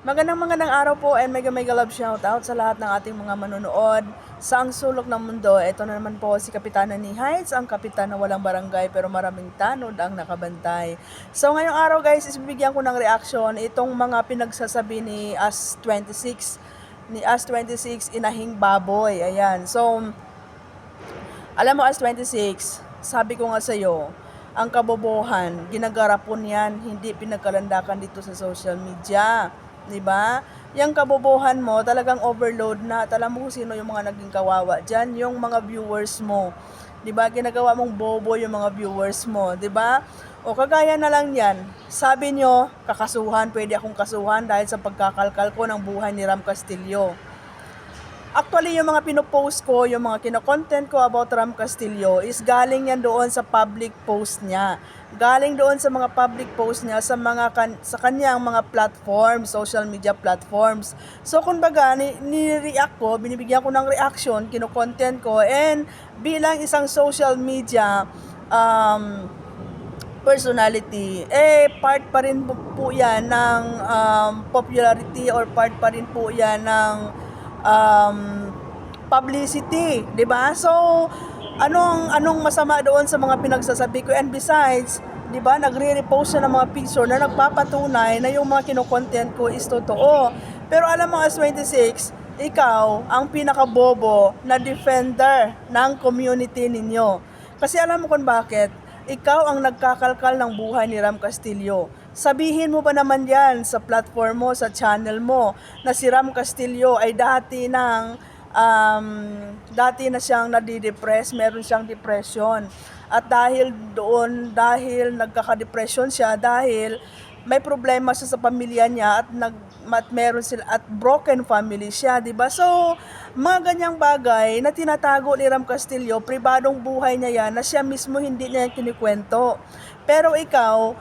Magandang araw po and mega love shoutout sa lahat ng ating mga manonood sa ang sulok ng mundo. Ito na naman po si Kapitana ni Heights, ang kapitan na walang barangay pero maraming tanod ang nakabantay. So ngayong araw guys, isibigyan ko ng reaction itong mga pinagsasabi ni As26 inahing baboy. Ayan. So alam mo As26, sabi ko nga sa iyo, ang kabobohan, ginagarapon yan, hindi pinagkalandakan dito sa social media. 'Di ba? Yung kabobohan mo, talagang overload na. Alam mo kung sino yung mga naging kawawa diyan, yung mga viewers mo. 'Di ba? Ginagawa mong bobo yung mga viewers mo, 'di ba? O kagaya na lang 'yan. Sabi nyo, kakasuhan, pwede akong kasuhan dahil sa pagkakalkal ko ng buhay ni Ram Castillo. Actually, yung mga pinopost ko, yung mga kino-content ko about Ram Castillo is galing yan doon sa public post niya. Galing doon sa mga public post niya sa sa kanyang mga platforms, social media platforms. So kumbaga, ni-react ko, binibigyan ko ng reaction, kino-content ko, and bilang isang social media personality, part pa rin po yan ng popularity, or part pa rin po yan ng publicity, 'di ba? So, anong masama doon sa mga pinagsasabi ko? And besides, 'di ba, nagre-repost siya ng mga picture na nagpapatunay na yung mga kino-content ko is totoo. Pero alam mo As26, ikaw ang pinakabobo na defender ng community ninyo. Kasi alam mo kung bakit? Ikaw ang nagkakalkal ng buhay ni Ram Castillo. Sabihin mo ba naman yan sa platform mo, sa channel mo, na si Ram Castillo ay dati na siyang nadidepress, meron siyang depression. At dahil nagkaka-depression siya, dahil may problema siya sa pamilya niya at meron sila at broken family siya, 'di ba? So, mga ganyang bagay na tinatago ni Ram Castillo, pribadong buhay niya yan na siya mismo hindi niya kinikwento. Pero ikaw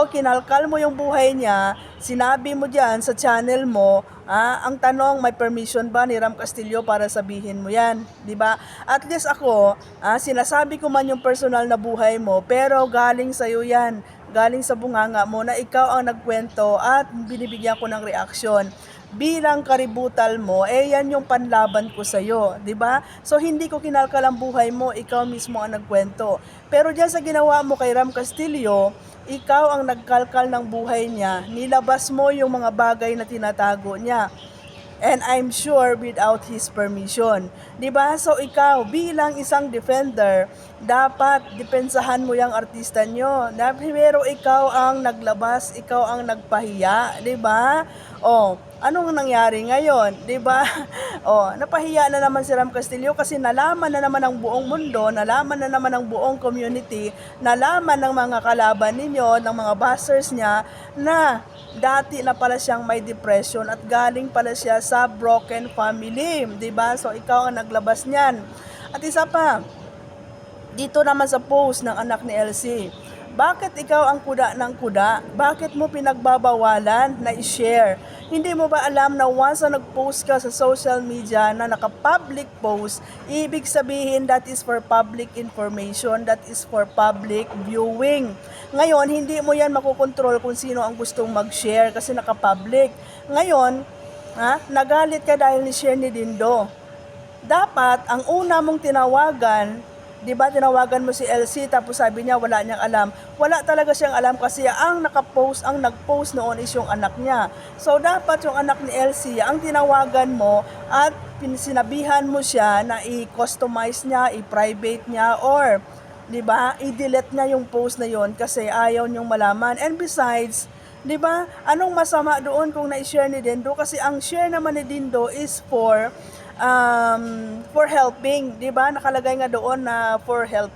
kinalkal mo yung buhay niya, sinabi mo diyan sa channel mo, ang tanong, may permission ba ni Ram Castillo para sabihin mo yan, 'di ba? At least ako, sinasabi ko man yung personal na buhay mo, pero galing sa iyo yan. Galing sa bunganga mo na ikaw ang nagkwento at binibigyan ko ng reaksyon. Bilang kaributal mo, yan yung panlaban ko sa'yo, di ba? So, hindi ko kinalkal ang buhay mo, ikaw mismo ang nagkwento. Pero diyan sa ginawa mo kay Ram Castillo, ikaw ang nagkalkal ng buhay niya, nilabas mo yung mga bagay na tinatago niya. And I'm sure without his permission. 'Di ba? So ikaw bilang isang defender, dapat depensahan mo yung artista nyo. Pero ikaw ang naglabas, ikaw ang nagpahiya, 'di ba? Anong nangyari ngayon, 'di ba? Napahiya na naman si Ram Castillo kasi nalaman na naman ng buong mundo, nalaman na naman ng buong community, nalaman ng mga kalaban ninyo, ng mga bashers niya na dati na pala siyang may depression at galing pala siya sa broken family, 'di ba? So ikaw ang naglabas niyan. At isa pa, dito naman sa post ng anak ni Elsie, bakit ikaw ang kuda ng kuda? Bakit mo pinagbabawalan na i-share? Hindi mo ba alam na once na nag-post ka sa social media na naka-public post, ibig sabihin that is for public information, that is for public viewing. Ngayon, hindi mo yan makokontrol kung sino ang gustong mag-share kasi naka-public. Ngayon, nagalit ka dahil ni-share ni Dindo. Dapat, ang una mong tinawagan, 'di ba, tinawagan mo si LC tapos sabi niya wala niyang alam. Wala talaga siyang alam kasi ang nag-post noon is yung anak niya. So dapat yung anak ni LC ang tinawagan mo at sinabihan mo siya na i-customize niya, i-private niya, or 'di ba, i-delete niya yung post na yon kasi ayaw niyong malaman. And besides, 'di ba, anong masama doon kung na-share ni Dindo? Kasi ang share naman ni Dindo is for helping, 'di ba? Nakalagay nga doon na for help,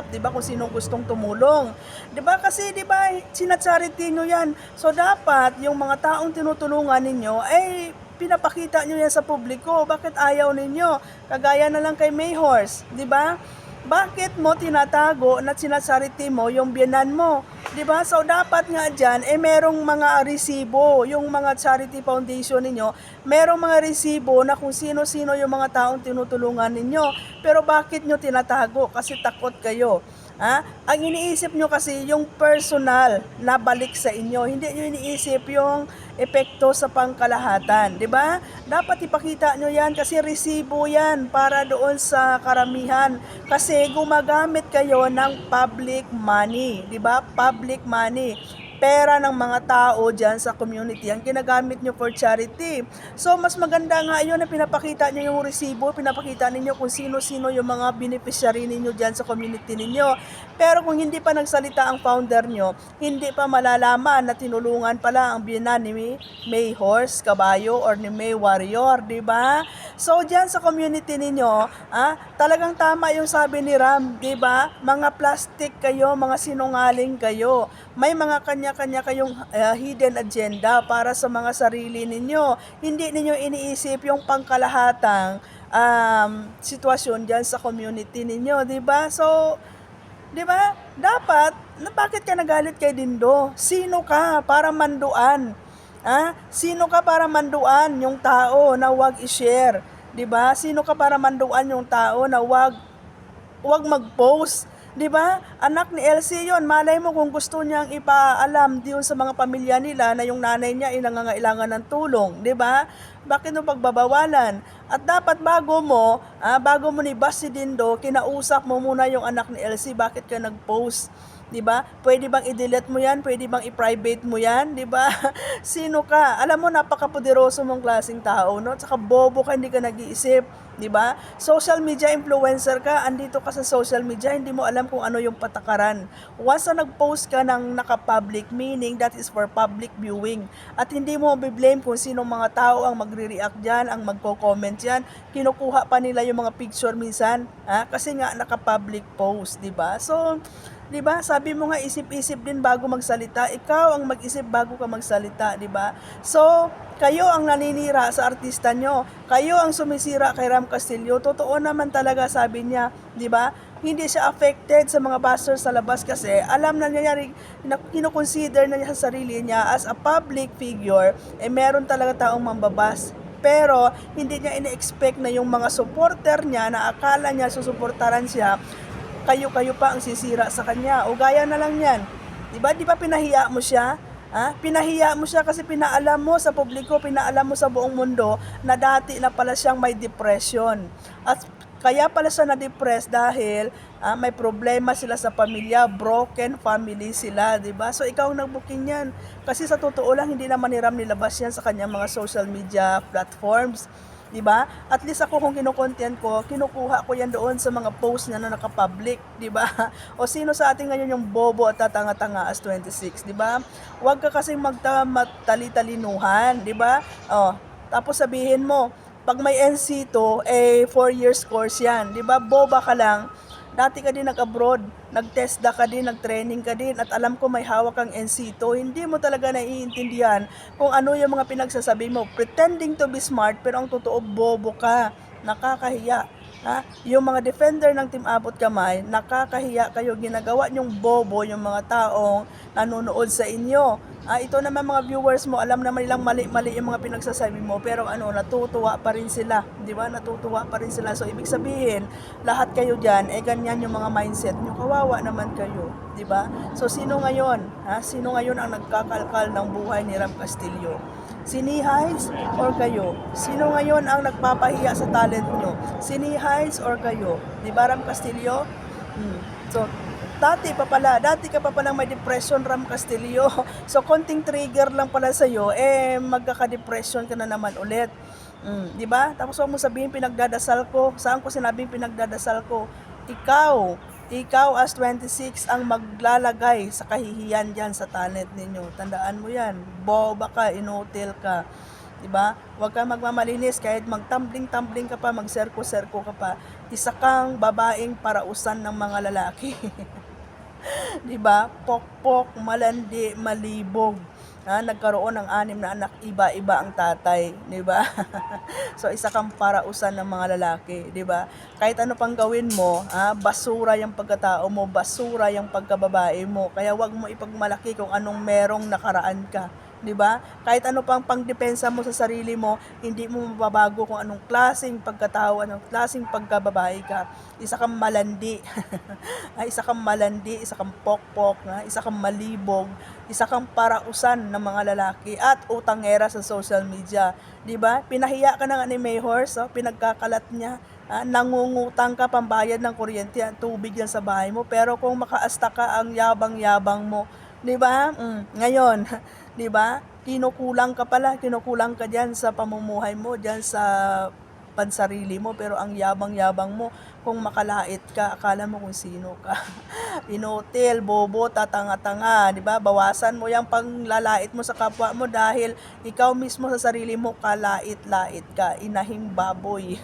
'di ba? Kung sinong gustong tumulong. 'Di ba? Kasi 'di ba, sina-charity niyo 'yan. So dapat yung mga taong tinutulungan ninyo ay pinapakita niyo 'yan sa publiko. Bakit ayaw ninyo? Kagaya na lang kay Mayhorse, 'di ba? Bakit mo tinatago na sinasariti mo yung biyanan mo? 'Di ba? So dapat nga diyan merong mga resibo, yung mga charity foundation ninyo, merong mga resibo na kung sino-sino yung mga taong tinutulungan ninyo. Pero bakit nyo tinatago? Kasi takot kayo. Ang iniisip nyo kasi yung personal na balik sa inyo. Hindi nyo iniisip yung epekto sa pangkalahatan, di ba? Dapat ipakita nyo yan kasi resibo yan para doon sa karamihan. Kasi gumagamit kayo ng public money, di ba? Public money. Pera ng mga tao dyan sa community, ang ginagamit nyo for charity. So, mas maganda nga yun na pinapakita nyo yung resibo, pinapakita ninyo kung sino-sino yung mga beneficiary ninyo dyan sa community ninyo. Pero kung hindi pa nagsalita ang founder nyo, hindi pa malalaman na tinulungan pala ang biyanan ni May Horse, Kabayo, or ni May Warrior, di ba? So, dyan sa community ninyo, talagang tama yung sabi ni Ram, di ba? Mga plastic kayo, mga sinungaling kayo. May mga kanya-kanya kayong hidden agenda para sa mga sarili ninyo. Hindi ninyo iniisip yung pangkalahatang sitwasyon dyan sa community ninyo, di ba? So, di ba? Dapat, bakit ka nagalit kay Dindo? Sino ka para manduan? Sino ka para manduan yung tao na wag i-share? 'Di ba? Sino ka para manduan yung tao na wag mag-post? 'Di ba? Anak ni Elsie 'yon. Malay mo kung gusto niyang ipaalam diyon sa mga pamilya nila na yung nanay niya ay nangangailangan ng tulong, 'di ba? Bakit mo pagbabawalan? At dapat bago mo ni Bas si Dindo, kinausap mo muna yung anak ni Elsie, bakit ka nag-post? 'Di ba? Pwede bang i-delete mo 'yan? Pwede bang i-private mo 'yan, 'di ba? Sino ka? Alam mo, napakapoderoso mong klaseng tao, no? Tsaka bobo ka, hindi ka nag-iisip, 'di ba? Social media influencer ka, andito ka sa social media, hindi mo alam kung ano yung patakaran. Once na nag-post ka ng naka-public, meaning that is for public viewing. At hindi mo bi-blame kung sinong mga tao ang magre-react diyan, ang magko-comment diyan. Kinukuha pa nila yung mga picture minsan, kasi nga naka-public post, 'di ba? So, 'di ba? Sabi mo nga, isip-isip din bago magsalita. Ikaw ang mag-isip bago ka magsalita, 'di ba? So, kayo ang naninira sa artista nyo. Kayo ang sumisira kay Ram Castillo. Totoo naman talaga, sabi niya, 'di ba? Hindi siya affected sa mga bashers sa labas kasi alam na niya, kino-consider na niya sa sarili niya as a public figure, meron talaga taong mambabas. Pero hindi niya ina-expect na yung mga supporter niya na akala niya susuportaran siya, kayo pa ang sisira sa kanya. O gaya na lang yan. Diba? Di ba pinahiya mo siya? Pinahiya mo siya kasi pinaalam mo sa publiko, pinaalam mo sa buong mundo na dati na pala siyang may depression. At kaya pala siya na-depress dahil may problema sila sa pamilya, broken family sila, di ba? So ikaw ang nag-booking yan. Kasi sa totoo lang, hindi naman ni Ram nilabas yan sa kanyang mga social media platforms. 'Di ba? At least ako, kung kino-content ko, kinukuha ko yan doon sa mga post niya na naka-public, 'di ba? O sino sa atin ngayon yung bobo at tatanga-tanga as 26, 'di ba? Huwag ka kasing magtali-talinuhan, 'di ba? Tapos sabihin mo, pag may NC2, 4 years course yan, 'di ba? Boba ka lang. Dati ka din nag-abroad, nag-TESDA ka din, nag-training ka din, at alam ko may hawak kang NC2, hindi mo talaga naiintindihan kung ano yung mga pinagsasabi mo. Pretending to be smart, pero ang totoo, bobo ka. Nakakahiya. Yung mga defender ng Team Abot Kamay, nakakahiya kayo, ginagawa nyong bobo yung mga taong nanonood sa inyo. Ito naman mga viewers mo, alam naman nilang mali-mali yung mga pinagsasabi mo, pero natutuwa pa rin sila, di ba? Natutuwa pa rin sila. So ibig sabihin, lahat kayo diyan ganyan yung mga mindset nyo. Kawawa naman kayo, di ba? So sino ngayon? Sino ngayon ang nagkakalkal ng buhay ni Ram Castillo? Si Nihides or kayo? Sino ngayon ang nagpapahiya sa talent nyo? Si Nihides or kayo? Di ba, Ram Castillo? So, dati ka pa palang may depression, Ram Castillo. So, konting trigger lang pala sa'yo, magkaka-depression ka na naman ulit. Di ba? Tapos huwag mo sabihin, pinagdadasal ko. Saan ko sinabing pinagdadasal ko? Ikaw as 26 ang maglalagay sa kahihiyan dyan sa talent ninyo. Tandaan mo yan. Boba ka, inutil ka. Diba? Huwag kang magmamalinis kahit magtumbling-tumbling ka pa, magserko-serko ka pa. Isa kang babaeng parausan ng mga lalaki. Diba? Pokpok, malandi, malibog. Nagkaroon ng 6 na anak, iba-iba ang tatay, 'di ba? So isa kang parausan ng mga lalaki, 'di ba? Kahit ano pang gawin mo, basura yung pagkatao mo, basura yung pagkababae mo. Kaya wag mo ipagmalaki kung anong merong nakaraan ka, 'di ba? Kahit ano pang pangdepensa mo sa sarili mo, hindi mo mababago kung anong klaseng pagkatao, anong klaseng pagkababae ka. Isa kang malandi. Isa kang malandi, isa kang pokpok, isa kang malibog, isa kang parausan ng mga lalaki at utangera sa social media, 'di ba? Pinahiya ka na nga ni Mayhor, so pinagkakalat niya. Nangungutang ka pambayad ng kuryente at tubig yan sa bahay mo, pero kung makaasta ka, ang yabang-yabang mo, 'di ba? Ngayon, 'di ba? Kinukulang ka diyan sa pamumuhay mo, diyan sa pansarili mo, pero ang yabang-yabang mo, kung makalait ka, akala mo kung sino ka. Inutil, bobo, tatanga-tanga, 'di ba? Bawasan mo 'yang panglalait mo sa kapwa mo dahil ikaw mismo sa sarili mo kalait-lait ka, inahing baboy.